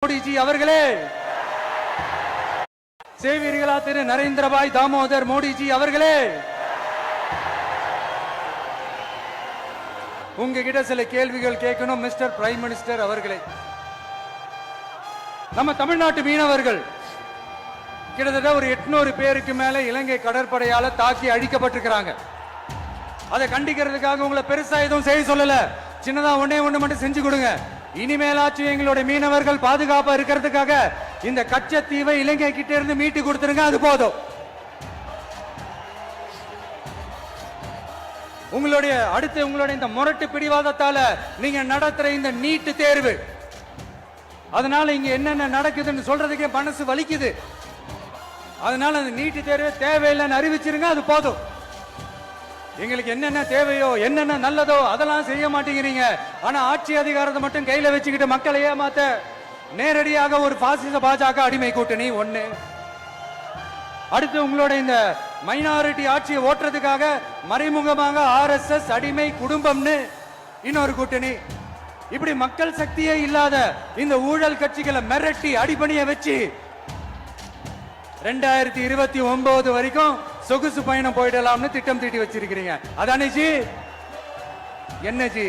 மோடிஜி அவர்களே, சேவீர்களா திரு நரேந்திரபாய் தாமோதர் மோடிஜி அவர்களே, உங்ககிட்ட சில கேள்விகள் கேட்கணும் மிஸ்டர் பிரைம் மினிஸ்டர் அவர்களே. நம்ம தமிழ்நாட்டு மீனவர்கள் கிட்டத்தட்ட ஒரு 800 பேருக்கு மேல இலங்கை கடற்படையால தாக்கி அழிக்கப்பட்டிருக்கிறாங்க. அதை கண்டிக்கிறதுக்காக உங்களை பெருசா எதுவும் செய்ய சொல்லல, சின்னதா ஒண்ணே ஒண்ணு மட்டும் செஞ்சு கொடுங்க. இனிமேலாச்சும் எங்களுடைய மீனவர்கள் பாதுகாப்பா இருக்கிறதுக்காக இந்த கச்சத்தீவை இலங்கை கிட்ட இருந்து மீட்டு கொடுத்துருங்க, அது போதும். உங்களுடைய இந்த முரட்டு பிடிவாதத்தால நீங்க நடத்துற இந்த நீட்டு தேர்வு, அதனால இங்க என்னென்ன நடக்குதுன்னு சொல்றதுக்கே மனசு வலிக்குது. அதனால அந்த நீட்டு தேர்வு தேவையில்லைன்னு அறிவிச்சிருங்க, அது போதும். எங்களுக்கு என்னென்ன தேவையோ என்னென்ன நல்லதோ அதெல்லாம் செய்ய மாட்டேங்கிறீங்க. ஆனா ஆட்சி அதிகாரத்தை மட்டும் கையில வச்சுக்கிட்டு மக்களை ஏமாத்த நேரடியாக ஒரு பாசிச பாஜக அடிமை கூட்டணி ஒண்ணு. அடுத்து உங்களோட இந்த மைனாரிட்டி ஆட்சியை ஓட்டுறதுக்காக மறைமுகமாக RSS அடிமை குடும்பம்னு இன்னொரு கூட்டணி. இப்படி மக்கள் சக்தியே இல்லாத இந்த ஊழல் கட்சிகளை மிரட்டி அடிபணிய வச்சு 2029 வரைக்கும் சொகுசு பயணம் போயிடலாம்னு திட்டம் தீட்டி வச்சிருக்கிறீங்க. அதானே ஜி? என்ன ஜி?